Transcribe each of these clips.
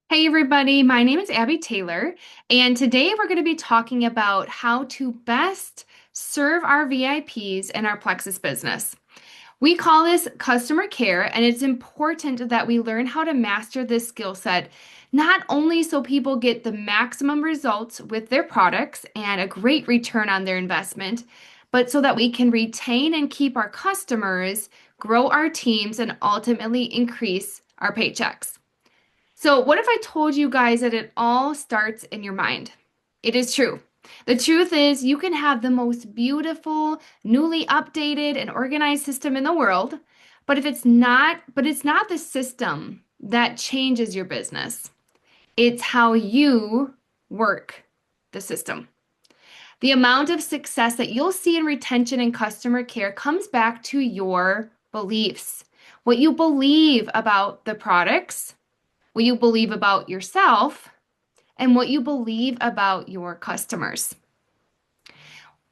Hey everybody, my name is Abby Taylor, and today we're going to be talking about how to best serve our VIPs in our Plexus business. We call this customer care, and it's important that we learn how to master this skill set, not only so people get the maximum results with their products and a great return on their investment, but so that we can retain and keep our customers, grow our teams, and ultimately increase our paychecks. So, what if I told you guys that it all starts in your mind? It is true. The truth is, you can have the most beautiful, newly updated and organized system in the world, but it's not the system that changes your business. It's how you work the system. The amount of success that you'll see in retention and customer care comes back to your beliefs. What you believe about the products, what you believe about yourself, and what you believe about your customers.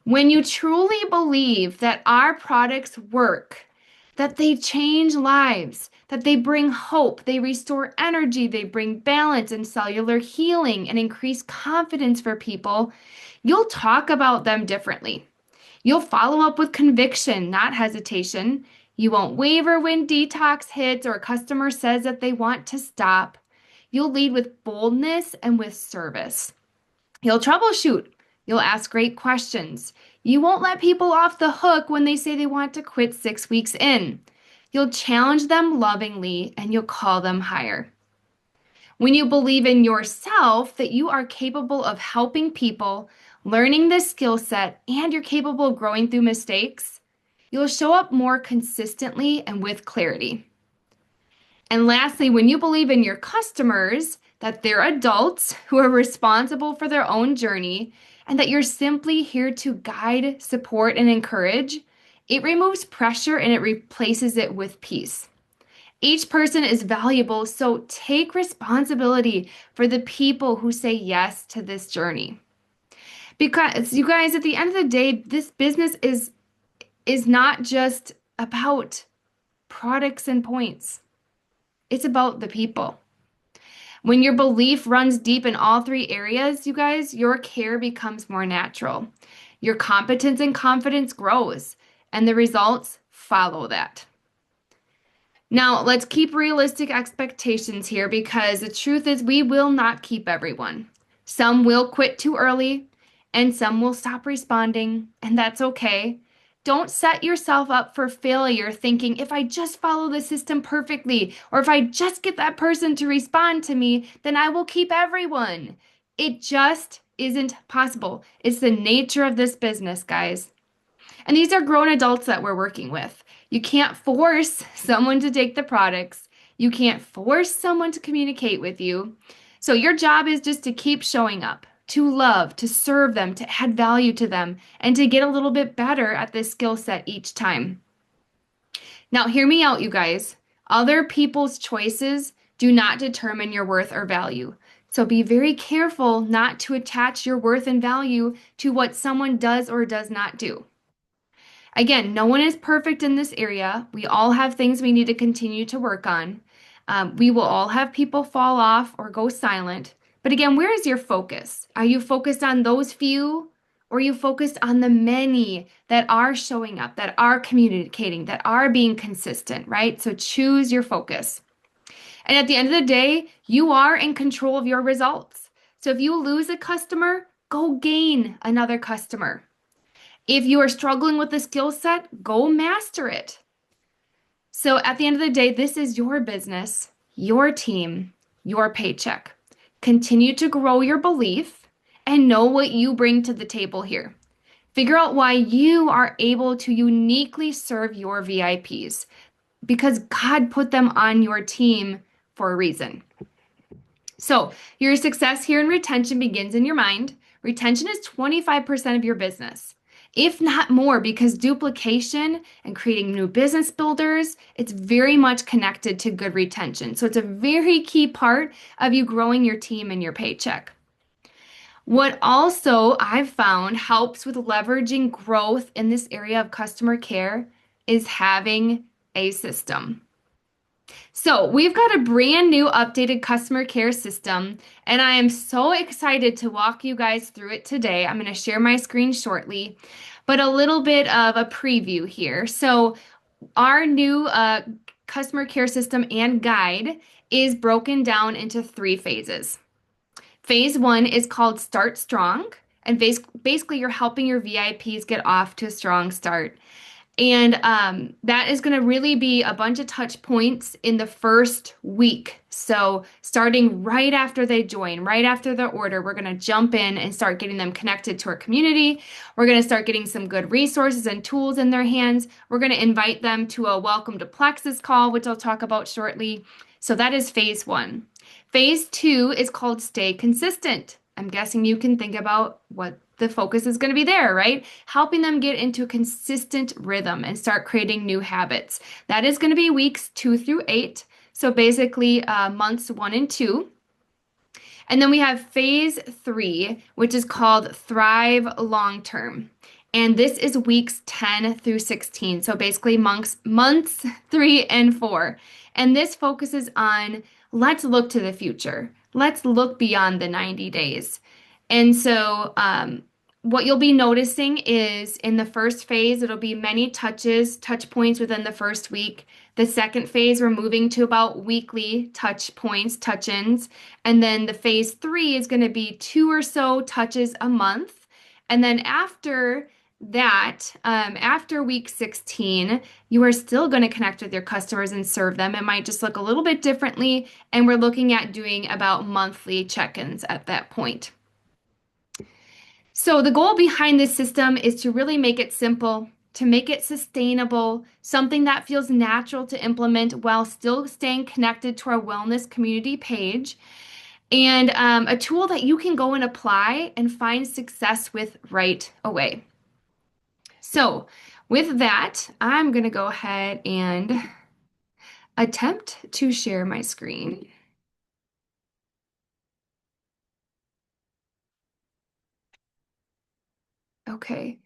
When you truly believe that our products work, that they change lives, that they bring hope, they restore energy, they bring balance and cellular healing and increase confidence for people, you'll talk about them differently. You'll follow up with conviction, not hesitation. You won't waver when detox hits or a customer says that they want to stop. You'll lead with boldness and with service. You'll troubleshoot. You'll ask great questions. You won't let people off the hook when they say they want to quit 6 weeks in. You'll challenge them lovingly and you'll call them higher. When you believe in yourself that you are capable of helping people, learning this skill set, and you're capable of growing through mistakes, you'll show up more consistently and with clarity. And lastly, when you believe in your customers, that they're adults who are responsible for their own journey, and that you're simply here to guide, support, and encourage, it removes pressure and it replaces it with peace. Each person is valuable, so take responsibility for the people who say yes to this journey. Because you guys, at the end of the day, this business is not just about products and points. It's about the people. When your belief runs deep in all three areas, you guys, your care becomes more natural. Your competence and confidence grows, and the results follow that. Now, let's keep realistic expectations here because the truth is we will not keep everyone. Some will quit too early, and some will stop responding, and that's okay. Don't set yourself up for failure thinking if I just follow the system perfectly or if I just get that person to respond to me, then I will keep everyone. It just isn't possible. It's the nature of this business, guys. And these are grown adults that we're working with. You can't force someone to take the products. You can't force someone to communicate with you. So your job is just to keep showing up, to love, to serve them, to add value to them, and to get a little bit better at this skill set each time. Now, hear me out, you guys. Other people's choices do not determine your worth or value. So be very careful not to attach your worth and value to what someone does or does not do. Again, no one is perfect in this area. We all have things we need to continue to work on. We will all have people fall off or go silent. But again, where is your focus? Are you focused on those few or are you focused on the many that are showing up, that are communicating, that are being consistent, right? So choose your focus. And at the end of the day, you are in control of your results. So if you lose a customer, go gain another customer. If you are struggling with the skill set, go master it. So at the end of the day, this is your business, your team, your paycheck. Continue to grow your belief and know what you bring to the table here. Figure out why you are able to uniquely serve your VIPs because God put them on your team for a reason. So your success here in retention begins in your mind. Retention is 25% of your business, if not more, because duplication and creating new business builders, it's very much connected to good retention. So it's a very key part of you growing your team and your paycheck. What also I've found helps with leveraging growth in this area of customer care is having a system. So, we've got a brand new updated customer care system, and I am so excited to walk you guys through it today. I'm going to share my screen shortly, but a little bit of a preview here. So, our new customer care system and guide is broken down into three phases. Phase one is called Start Strong, and basically, you're helping your VIPs get off to a strong start. And that is going to really be a bunch of touch points in the first week. So, starting right after they join, right after their order, we're going to jump in and start getting them connected to our community. We're going to start getting some good resources and tools in their hands. We're going to invite them to a Welcome to Plexus call, which I'll talk about shortly. So, that is phase one. Phase two is called Stay Consistent. I'm guessing you can think about what the focus is going to be there, right? Helping them get into a consistent rhythm and start creating new habits. That is going to be weeks 2 through 8. So basically, months 1 and 2. And then we have phase three, which is called Thrive Long Term. And this is weeks 10 through 16. So basically, months 3 and 4. And this focuses on let's look to the future. Let's look beyond the 90 days. And so, what you'll be noticing is in the first phase, it'll be many touch points within the first week. The second phase, we're moving to about weekly touch points, touch ins. And then the phase three is going to be 2 or so touches a month. And then after that, after week 16, you are still going to connect with your customers and serve them. It might just look a little bit differently. And we're looking at doing about monthly check ins at that point. So the goal behind this system is to really make it simple, to make it sustainable, something that feels natural to implement while still staying connected to our wellness community page, and a tool that you can go and apply and find success with right away. So with that, I'm going to go ahead and attempt to share my screen. Okay,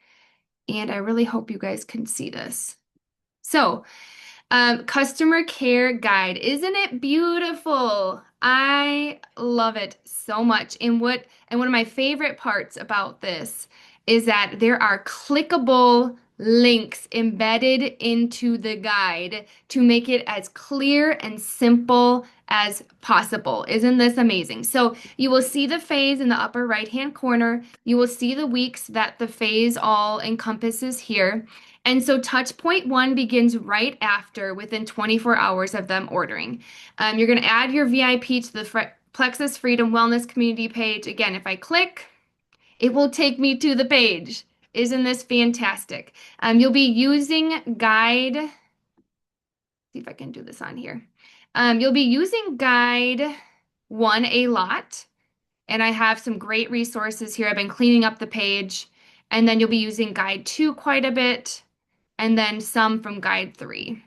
and I really hope you guys can see this. So, customer care guide. Isn't it beautiful? I love it so much. And one of my favorite parts about this is that there are clickable links embedded into the guide to make it as clear and simple as possible. Isn't this amazing? So you will see the phase in the upper right-hand corner. You will see the weeks that the phase all encompasses here. And so touch point one begins right after, within 24 hours of them ordering. You're going to add your VIP to the Plexus Freedom Wellness Community page. Again, if I click, it will take me to the page. Isn't this fantastic? You'll be using guide. See if I can do this on here. You'll be using guide one a lot, and I have some great resources here. I've been cleaning up the page, and then you'll be using guide two quite a bit, and then some from guide three.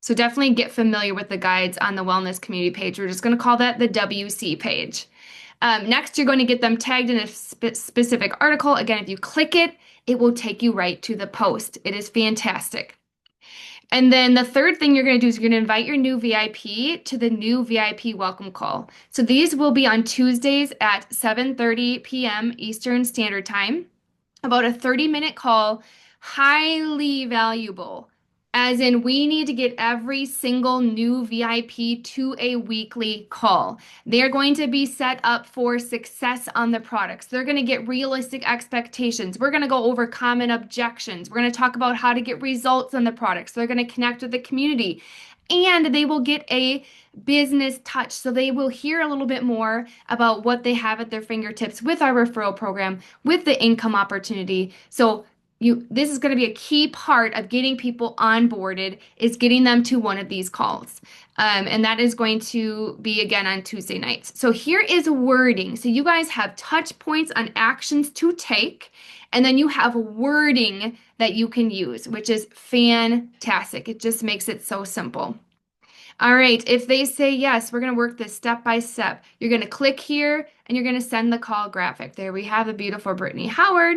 So definitely get familiar with the guides on the wellness community page. We're just going to call that the WC page. Next, you're going to get them tagged in a specific article. Again, if you click it, it will take you right to the post. It is fantastic. And then the third thing you're going to do is you're going to invite your new VIP to the new VIP welcome call. So these will be on Tuesdays at 7:30 p.m. Eastern Standard Time. About a 30-minute call, highly valuable. As in, we need to get every single new VIP to a weekly call. They're going to be set up for success on the products. They're going to get realistic expectations. We're going to go over common objections. We're going to talk about how to get results on the products. They're going to connect with the community. And they will get a business touch. So they will hear a little bit more about what they have at their fingertips with our referral program, with the income opportunity. So this is going to be a key part of getting people onboarded, is getting them to one of these calls. And that is going to be again on Tuesday nights. So here is wording. So you guys have touch points on actions to take, and then you have wording that you can use, which is fantastic. It just makes it so simple. All right, if they say yes, we're going to work this step by step. You're going to click here and you're going to send the call graphic. There we have the beautiful Brittany Howard.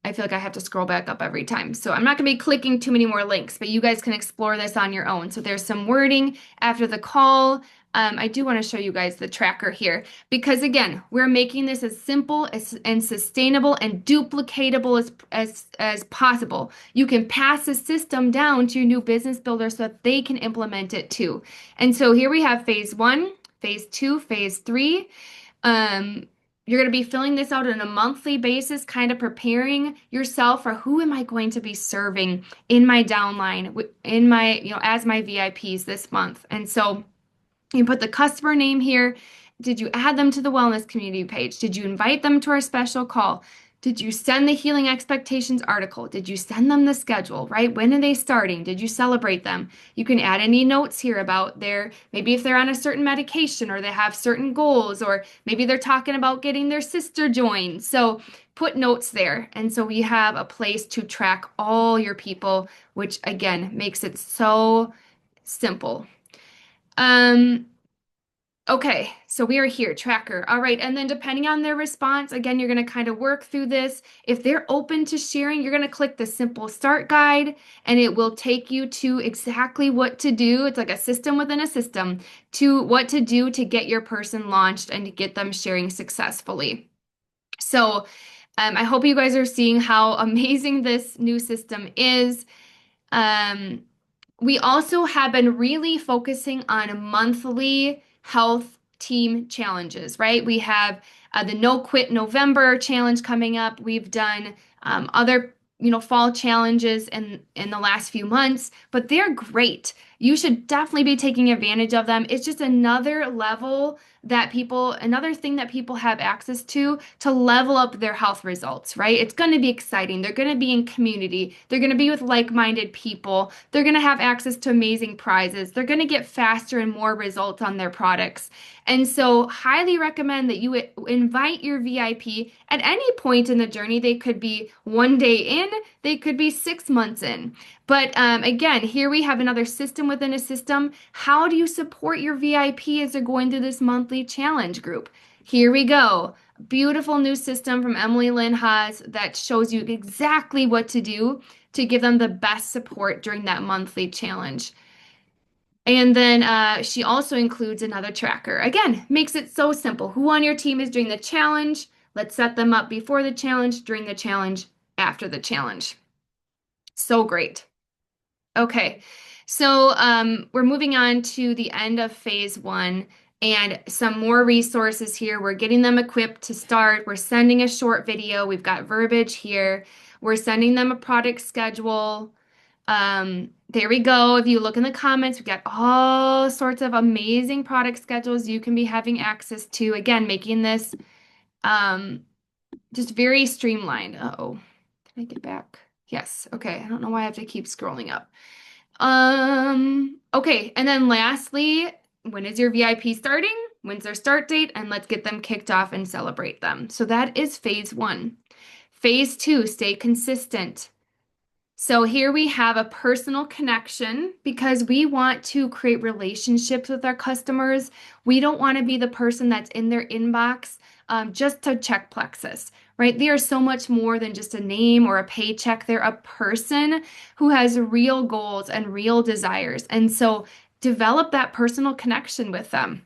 I feel like I have to scroll back up every time. So I'm not going to be clicking too many more links, but you guys can explore this on your own. So there's some wording after the call. I do want to show you guys the tracker here because again, we're making this as simple and sustainable and duplicatable as possible. You can pass the system down to your new business builder so that they can implement it too. And so here we have phase one, phase two, phase three. Um, you're going to be filling this out on a monthly basis, kind of preparing yourself for who am I going to be serving in my downline, in my, as my VIPs this month. And so you put the customer name here. Did you add them to the wellness community page? Did you invite them to our special call? Did you send the Healing Expectations article? Did you send them the schedule, right? When are they starting? Did you celebrate them? You can add any notes here about maybe if they're on a certain medication or they have certain goals, or maybe they're talking about getting their sister joined. So put notes there. And so we have a place to track all your people, which again makes it so simple. Um, Okay, so we are here, tracker. All right, and then depending on their response, again, you're going to kind of work through this. If they're open to sharing, you're going to click the simple start guide and it will take you to exactly what to do. It's like a system within a system to what to do to get your person launched and to get them sharing successfully. So, I hope you guys are seeing how amazing this new system is. Um, we also have been really focusing on monthly health team challenges, right? We have the No Quit November challenge coming up. We've done other, fall challenges in the last few months, but they're great. You should definitely be taking advantage of them. It's just another level another thing that people have access to level up their health results, right? It's going to be exciting. They're going to be in community. They're going to be with like-minded people. They're going to have access to amazing prizes. They're going to get faster and more results on their products. And so, highly recommend that you invite your VIP at any point in the journey. They could be one day in, they could be 6 months in. But again, here we have another system within a system. How do you support your VIP as they're going through this monthly challenge group? Here we go. Beautiful new system from Emily Lynn Haas that shows you exactly what to do to give them the best support during that monthly challenge. And then she also includes another tracker. Again, makes it so simple. Who on your team is doing the challenge? Let's set them up before the challenge, during the challenge, after the challenge. So great. Okay, so we're moving on to the end of phase one and some more resources here. We're getting them equipped to start. We're sending a short video. We've got verbiage here. We're sending them a product schedule. There we go. If you look in the comments, we've got all sorts of amazing product schedules you can be having access to. Again, making this just very streamlined. Uh-oh, can I get back? Yes. Okay. I don't know why I have to keep scrolling up. Okay, and then lastly, when is your VIP starting? When's their start date? And let's get them kicked off and celebrate them. So that is phase one. Phase two, stay consistent. So here we have a personal connection because we want to create relationships with our customers. We don't want to be the person that's in their inbox just to check Plexus, right? They are so much more than just a name or a paycheck. They're a person who has real goals and real desires. And so develop that personal connection with them.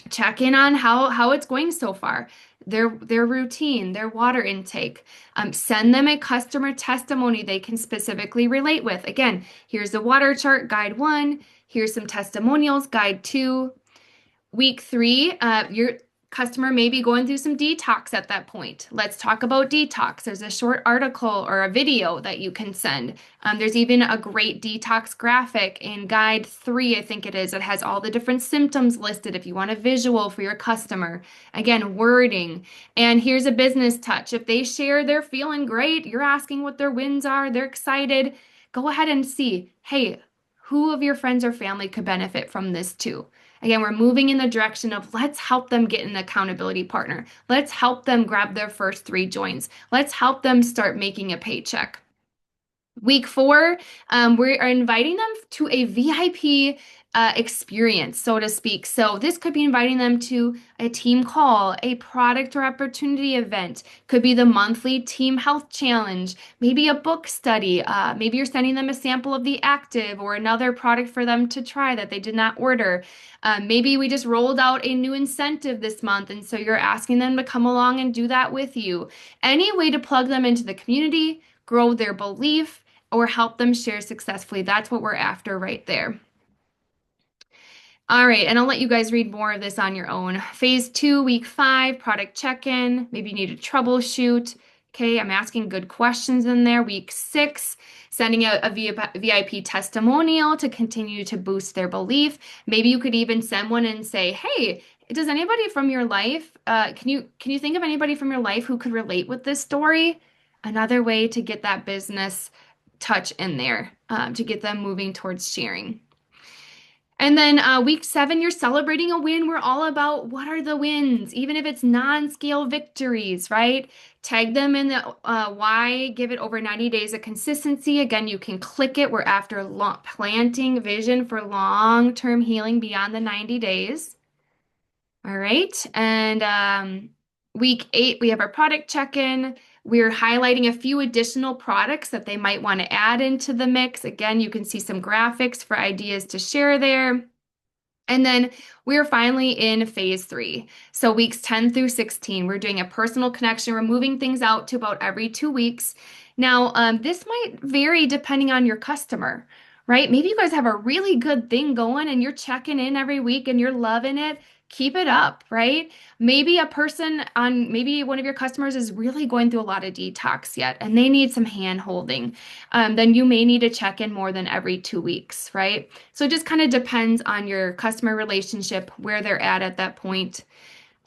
Check in on how it's going so far, their routine, their water intake. Send them a customer testimony they can specifically relate with. Again, here's the water chart, guide 1. Here's some testimonials, guide 2. Week 3, your customer may be going through some detox at that point. Let's talk about detox. There's a short article or a video that you can send. There's even a great detox graphic in guide 3, I think it is. It has all the different symptoms listed if you want a visual for your customer. Again, wording. And here's a business touch. If they share they're feeling great, you're asking what their wins are, they're excited, go ahead and see, hey, who of your friends or family could benefit from this too? Again, we're moving in the direction of let's help them get an accountability partner. Let's help them grab their first 3 joins. Let's help them start making a paycheck. Week 4, we are inviting them to a VIP experience, so to speak. So this could be inviting them to a team call, a product or opportunity event, could be the monthly team health challenge, maybe a book study. Maybe you're sending them a sample of the active or another product for them to try that they did not order. Maybe we just rolled out a new incentive this month, and so you're asking them to come along and do that with you. Any way to plug them into the community, grow their belief, or help them share successfully. That's what we're after right there. All right, and I'll let you guys read more of this on your own. Phase two, week five, product check-in. Maybe you need to troubleshoot. Okay, I'm asking good questions in there. Week six, sending out a VIP testimonial to continue to boost their belief. Maybe you could even send one and say, "Hey, does anybody from your life, can you think of anybody from your life who could relate with this story?" Another way to get that business touch in there, to get them moving towards sharing. And then week seven, you're celebrating a win. We're all about what are the wins, even if it's non-scale victories, right? Tag them in the why, give it over 90 days of consistency. Again, you can click it. We're after planting vision for long-term healing beyond the 90 days. All right. And week eight, we have our product check-in. We're highlighting a few additional products that they might want to add into the mix. Again, you can see some graphics for ideas to share there. And then we're finally in phase three. So weeks 10 through 16, we're doing a personal connection. We're moving things out to about every 2 weeks. Now, this might vary depending on your customer, right? Maybe you guys have a really good thing going and you're checking in every week and you're loving it. Keep it up, right? Maybe one of your customers is really going through a lot of detox yet and they need some hand holding. Then you may need to check in more than every 2 weeks, right? So it just kind of depends on your customer relationship, where they're at that point.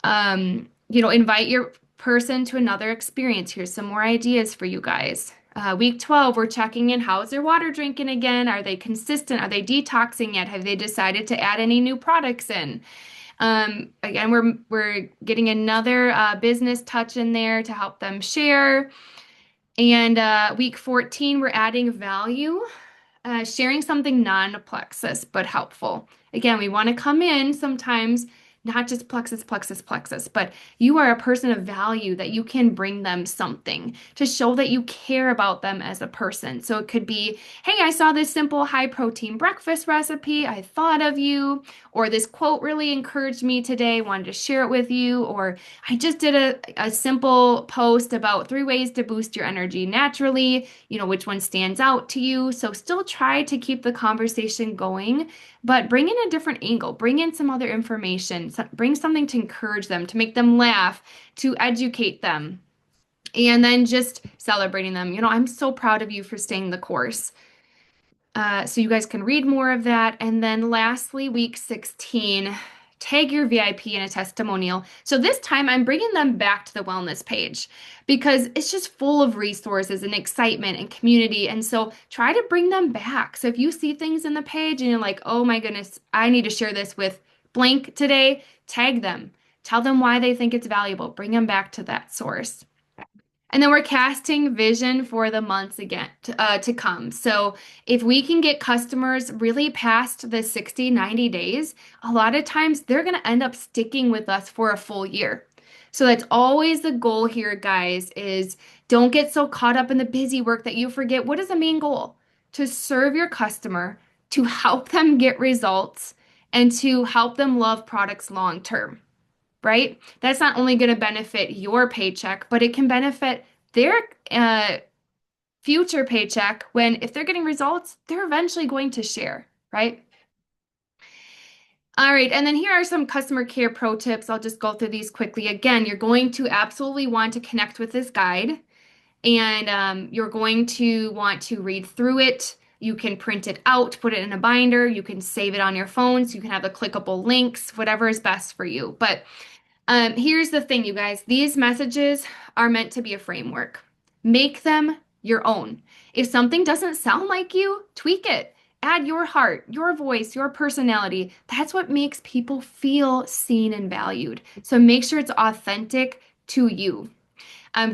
Invite your person to another experience. Here's some more ideas for you guys. Week 12, we're checking in. How's their water drinking again? Are they consistent? Are they detoxing yet? Have they decided to add any new products in? Again, we're getting another business touch in there to help them share. And week 14, we're adding value, sharing something non-plexus but helpful. Again, we want to come in sometimes not just plexus, plexus, plexus, but you are a person of value that you can bring them something to show that you care about them as a person. So it could be, hey, I saw this simple high protein breakfast recipe. I thought of you. Or this quote really encouraged me today. Wanted to share it with you. Or I just did a simple post about 3 ways to boost your energy naturally. Which one stands out to you. So still try to keep the conversation going, but bring in a different angle, bring in some other information, bring something to encourage them, to make them laugh, to educate them, and then just celebrating them. I'm so proud of you for staying the course. So you guys can read more of that. And then lastly, week 16, tag your VIP in a testimonial. So this time I'm bringing them back to the wellness page because it's just full of resources and excitement and community. And so try to bring them back. So if you see things in the page and you're like, oh my goodness, I need to share this with blank today, tag them. Tell them why they think it's valuable. Bring them back to that source. And then we're casting vision for the months again to come. So if we can get customers really past the 60, 90 days, a lot of times they're going to end up sticking with us for a full year. So that's always the goal here, guys, is don't get so caught up in the busy work that you forget what is the main goal? To serve your customer, to help them get results, and to help them love products long term, right? That's not only going to benefit your paycheck, but it can benefit their future paycheck when, if they're getting results, they're eventually going to share, right? All right, and then here are some customer care pro tips. I'll just go through these quickly. Again, you're going to absolutely want to connect with this guide, and you're going to want to read through it. You can print it out, put it in a binder. You can save it on your phone so you can have the clickable links, whatever is best for you. But here's the thing, you guys. These messages are meant to be a framework. Make them your own. If something doesn't sound like you, tweak it. Add your heart, your voice, your personality. That's what makes people feel seen and valued. So make sure it's authentic to you.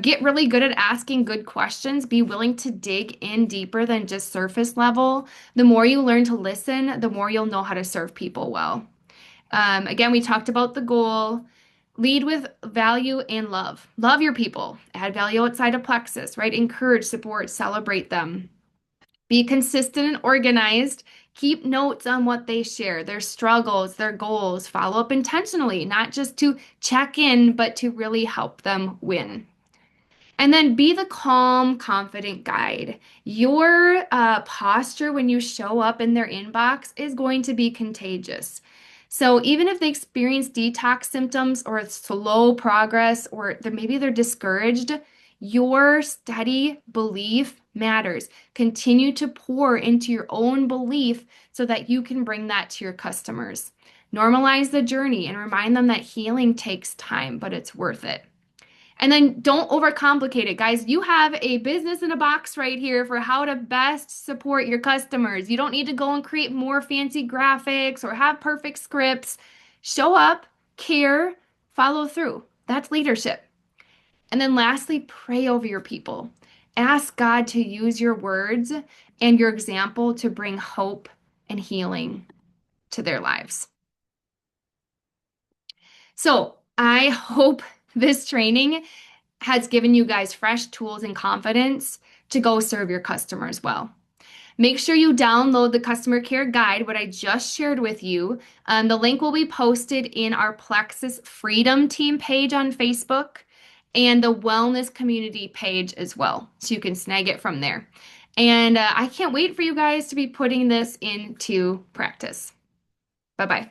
Get really good at asking good questions. Be willing to dig in deeper than just surface level. The more you learn to listen, the more you'll know how to serve people well. Again, we talked about the goal. Lead with value and love. Love your people. Add value outside of Plexus, right? Encourage, support, celebrate them. Be consistent and organized. Keep notes on what they share, their struggles, their goals. Follow up intentionally, not just to check in, but to really help them win. And then be the calm, confident guide. Your posture when you show up in their inbox is going to be contagious. So even if they experience detox symptoms or slow progress or maybe they're discouraged, your steady belief matters. Continue to pour into your own belief so that you can bring that to your customers. Normalize the journey and remind them that healing takes time, but it's worth it. And then don't overcomplicate it, guys. You have a business in a box right here for how to best support your customers. You don't need to go and create more fancy graphics or have perfect scripts. Show up, care, follow through. That's leadership. And then lastly, pray over your people. Ask God to use your words and your example to bring hope and healing to their lives. So I hope this training has given you guys fresh tools and confidence to go serve your customers well. Make sure you download the customer care guide, what I just shared with you. The link will be posted in our Plexus Freedom Team page on Facebook and the Wellness Community page as well. So you can snag it from there. And I can't wait for you guys to be putting this into practice. Bye bye.